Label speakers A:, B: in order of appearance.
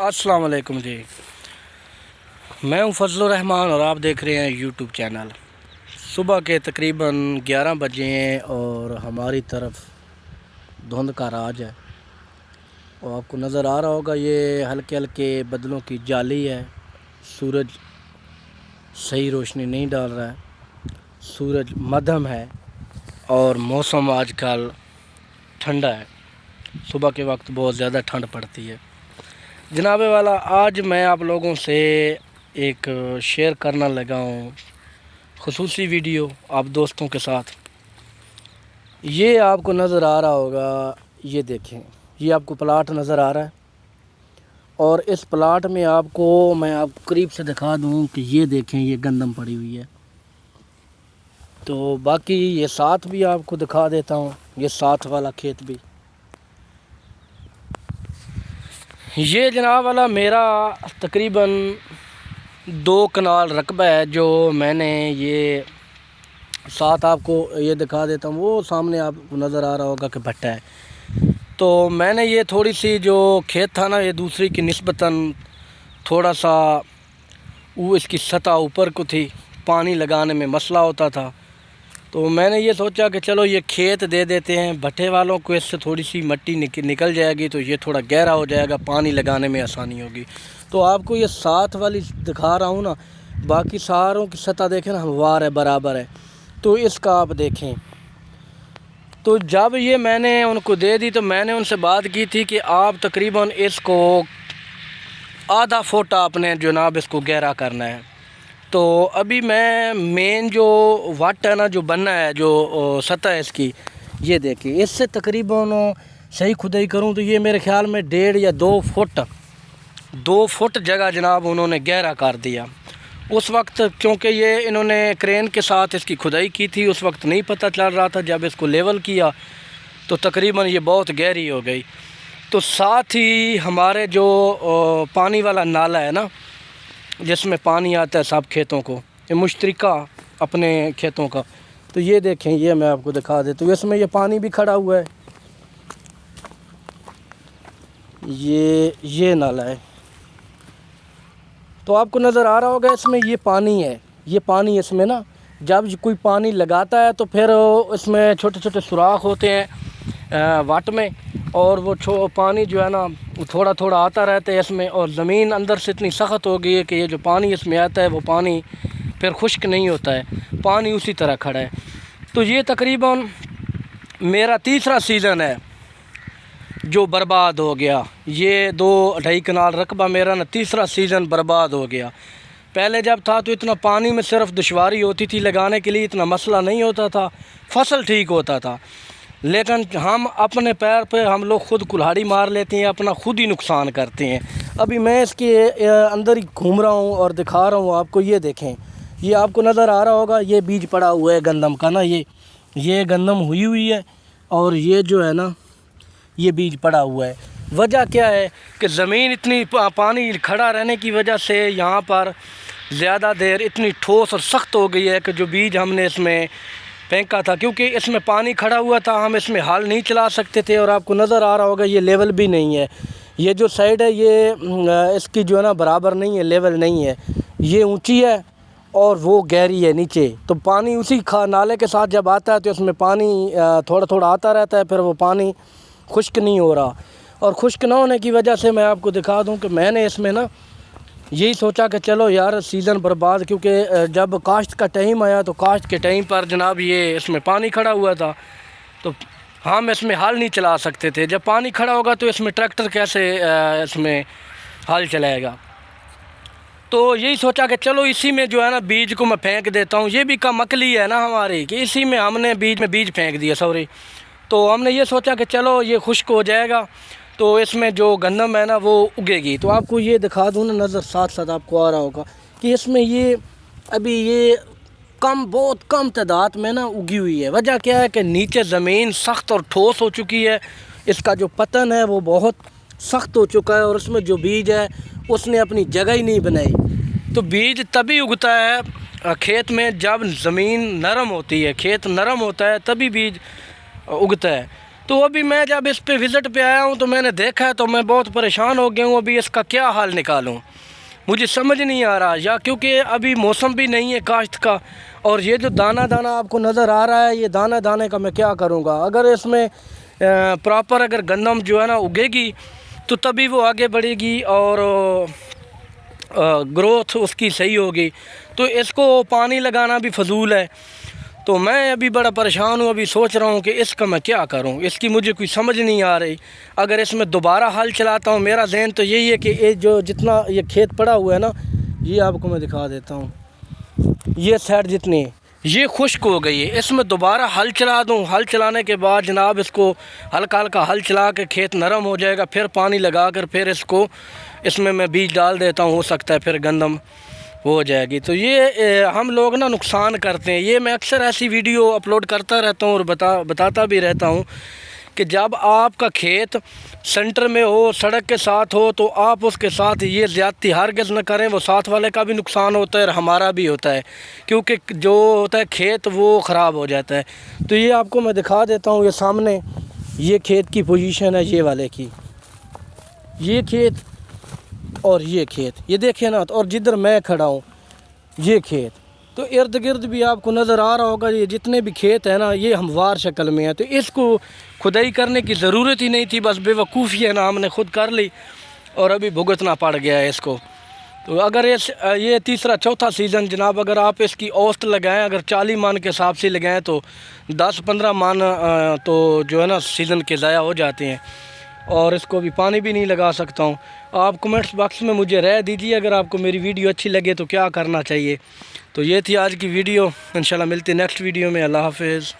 A: अस्सलाम वालेकुम जी। मैं हूं फजल रहमान और आप देख रहे हैं यूट्यूब चैनल। सुबह के तकरीबन 11 बजे हैं और हमारी तरफ धुंध का राज है और आपको नज़र आ रहा होगा ये हल्के हल्के बदलों की जाली है। सूरज सही रोशनी नहीं डाल रहा है, सूरज मध्यम है और मौसम आजकल ठंडा है। सुबह के वक्त बहुत ज़्यादा ठंड पड़ती है। जनाबे वाला, आज मैं आप लोगों से एक शेयर करना लगा हूँ खुसूसी वीडियो आप दोस्तों के साथ। ये आपको नज़र आ रहा होगा, ये देखें, ये आपको प्लाट नज़र आ रहा है और इस प्लाट में मैं आपको करीब से दिखा दूँ कि ये देखें, ये गंदम पड़ी हुई है। तो बाकी ये साथ भी आपको दिखा देता हूँ, ये साथ वाला खेत भी। ये जनाब वाला मेरा तकरीबन 2 कनाल रकबा है जो मैंने ये साथ आपको ये दिखा देता हूँ। वो सामने आपको नज़र आ रहा होगा कि भट्टा है। तो मैंने ये थोड़ी सी जो खेत था ना, ये दूसरी की निस्बतन थोड़ा सा वो इसकी सतह ऊपर को थी, पानी लगाने में मसला होता था। तो मैंने ये सोचा कि चलो ये खेत दे देते हैं भट्टे वालों को, इससे थोड़ी सी मिट्टी निकल जाएगी तो ये थोड़ा गहरा हो जाएगा, पानी लगाने में आसानी होगी। तो आपको ये साथ वाली दिखा रहा हूँ ना, बाकी सारों की सतह देखें ना, हमवार है, बराबर है। तो इसका आप देखें। तो जब ये मैंने उनको दे दी तो मैंने उनसे बात की थी कि आप तकरीबन इसको आधा फुट आपने जनाब इसको गहरा करना है। तो अभी मैं मेन जो वाट है ना, जो बनना है, जो सतह है इसकी, ये देखिए, इससे तकरीबन सही खुदाई करूं तो ये मेरे ख्याल में 1.5 या 2 फुट जगह जनाब उन्होंने गहरा कर दिया। उस वक्त क्योंकि ये इन्होंने क्रेन के साथ इसकी खुदाई की थी, उस वक्त नहीं पता चल रहा था। जब इसको लेवल किया तो तकरीबन ये बहुत गहरी हो गई। तो साथ ही हमारे जो पानी वाला नाला है ना, जिसमें पानी आता है सब खेतों को, ये मुश्तरका अपने खेतों का, तो ये देखें, ये मैं आपको दिखा देता हूँ। इसमें ये पानी भी खड़ा हुआ है, ये नाला है। तो आपको नज़र आ रहा होगा इसमें ये पानी है। ये पानी इसमें ना, जब कोई पानी लगाता है तो फिर इसमें छोटे छोटे सुराख होते हैं वाट में, और वो पानी जो है ना वो थोड़ा थोड़ा आता रहता है इसमें। और ज़मीन अंदर से इतनी सख्त हो गई है कि ये जो पानी इसमें आता है वो पानी फिर खुश्क नहीं होता है, पानी उसी तरह खड़ा है। तो ये तकरीबन मेरा तीसरा सीज़न है जो बर्बाद हो गया। ये 2-2.5 कनाल रकबा मेरा ना तीसरा सीज़न बर्बाद हो गया। पहले जब था तो इतना पानी में सिर्फ दुश्वारी होती थी लगाने के लिए, इतना मसला नहीं होता था, फसल ठीक होता था। लेकिन हम अपने पैर पे हम लोग खुद कुल्हाड़ी मार लेते हैं, अपना खुद ही नुकसान करते हैं। अभी मैं इसके अंदर ही घूम रहा हूँ और दिखा रहा हूँ आपको। ये देखें, ये आपको नज़र आ रहा होगा, ये बीज पड़ा हुआ है गंदम का ना, ये गंदम हुई है और ये जो है ना ये बीज पड़ा हुआ है। वजह क्या है कि ज़मीन इतनी पानी खड़ा रहने की वजह से यहाँ पर ज़्यादा देर इतनी ठोस और सख्त हो गई है कि जो बीज हमने इसमें फेंका था, क्योंकि इसमें पानी खड़ा हुआ था, हम इसमें हाल नहीं चला सकते थे। और आपको नज़र आ रहा होगा ये लेवल भी नहीं है, ये जो साइड है ये इसकी जो है ना बराबर नहीं है, लेवल नहीं है, ये ऊंची है और वो गहरी है नीचे। तो पानी उसी नाले के साथ जब आता है तो इसमें पानी थोड़ा थोड़ा आता रहता है, फिर वो पानी खुश्क नहीं हो रहा। और खुश्क ना होने की वजह से मैं आपको दिखा दूं कि मैंने इसमें ना यही सोचा कि चलो यार सीज़न बर्बाद, क्योंकि जब काश्त का टाइम आया तो काश्त के टाइम पर जनाब ये इसमें पानी खड़ा हुआ था, तो हम इसमें हाल नहीं चला सकते थे। जब पानी खड़ा होगा तो इसमें ट्रैक्टर कैसे इसमें हाल चलाएगा। तो यही सोचा कि चलो इसी में जो है ना बीज को मैं फेंक देता हूँ। ये भी कम अकली है ना हमारी कि इसी में हमने बीज फेंक दिया, सॉरी। तो हमने ये सोचा कि चलो ये खुश्क हो जाएगा तो इसमें जो गंदम है ना वो उगेगी। तो आपको ये दिखा दूँ ना, नज़र साथ साथ आपको आ रहा होगा कि इसमें ये अभी ये बहुत कम तादाद में ना उगी हुई है। वजह क्या है कि नीचे ज़मीन सख्त और ठोस हो चुकी है, इसका जो पतन है वो बहुत सख्त हो चुका है और उसमें जो बीज है उसने अपनी जगह ही नहीं बनाई। तो बीज तभी उगता है खेत में जब ज़मीन नरम होती है, खेत नरम होता है तभी बीज उगता है। تو ابھی میں جب اس پہ وزٹ پہ آیا ہوں تو میں نے دیکھا ہے تو میں بہت پریشان ہو گیا ہوں، ابھی اس کا کیا حال نکالوں، مجھے سمجھ نہیں آ رہا، یا کیونکہ ابھی موسم بھی نہیں ہے کاشت کا، اور یہ جو دانہ دانہ آپ کو نظر آ رہا ہے، یہ دانہ دانے کا میں کیا کروں گا۔ اگر اس میں پراپر اگر گندم جو ہے نا اگے گی تو تبھی وہ آگے بڑھے گی اور گروتھ اس کی صحیح ہوگی، تو اس کو پانی لگانا بھی فضول ہے۔ تو میں ابھی بڑا پریشان ہوں، ابھی سوچ رہا ہوں کہ اس کا میں کیا کروں، اس کی مجھے کوئی سمجھ نہیں آ رہی۔ اگر اس میں دوبارہ ہل چلاتا ہوں، میرا ذہن تو یہی ہے کہ یہ جو جتنا یہ کھیت پڑا ہوا ہے نا، یہ آپ کو میں دکھا دیتا ہوں، یہ سائڈ جتنی یہ خشک ہو گئی ہے، اس میں دوبارہ ہل چلا دوں، ہل چلانے کے بعد جناب اس کو ہلکا ہلکا ہل چلا کے کھیت نرم ہو جائے گا، پھر پانی لگا کر پھر اس میں بیج ڈال دیتا ہوں، ہو سکتا ہے پھر گندم ہو جائے گی۔ تو یہ ہم لوگ نا نقصان کرتے ہیں، یہ میں اکثر ایسی ویڈیو اپلوڈ کرتا رہتا ہوں اور بتاتا بھی رہتا ہوں کہ جب آپ کا کھیت سینٹر میں ہو، سڑک کے ساتھ ہو، تو آپ اس کے ساتھ یہ زیادتی ہرگز نہ کریں، وہ ساتھ والے کا بھی نقصان ہوتا ہے اور ہمارا بھی ہوتا ہے، کیونکہ جو ہوتا ہے کھیت وہ خراب ہو جاتا ہے۔ تو یہ آپ کو میں دکھا دیتا ہوں، یہ سامنے یہ کھیت کی پوزیشن ہے، یہ والے کی، یہ کھیت اور یہ کھیت، یہ دیکھیں نا، اور جدھر میں کھڑا ہوں یہ کھیت، تو ارد گرد بھی آپ کو نظر آ رہا ہوگا یہ جتنے بھی کھیت ہیں نا، یہ ہموار شکل میں ہیں، تو اس کو کھدائی کرنے کی ضرورت ہی نہیں تھی، بس بے وقوفی ہے نا، ہم نے خود کر لی اور ابھی بھگتنا پڑ گیا ہے اس کو۔ تو اگر یہ تیسرا چوتھا سیزن جناب، اگر آپ اس کی اوسط لگائیں، اگر 40 من کے حساب سے لگائیں تو 10-15 من تو جو ہے نا سیزن کے ضائع ہو جاتے ہیں، اور اس کو بھی پانی بھی نہیں لگا سکتا ہوں۔ آپ کمنٹس باکس میں مجھے رائے دیجیے اگر آپ کو میری ویڈیو اچھی لگے تو کیا کرنا چاہیے۔ تو یہ تھی آج کی ویڈیو، انشاءاللہ ملتے نیکسٹ ویڈیو میں، اللہ حافظ۔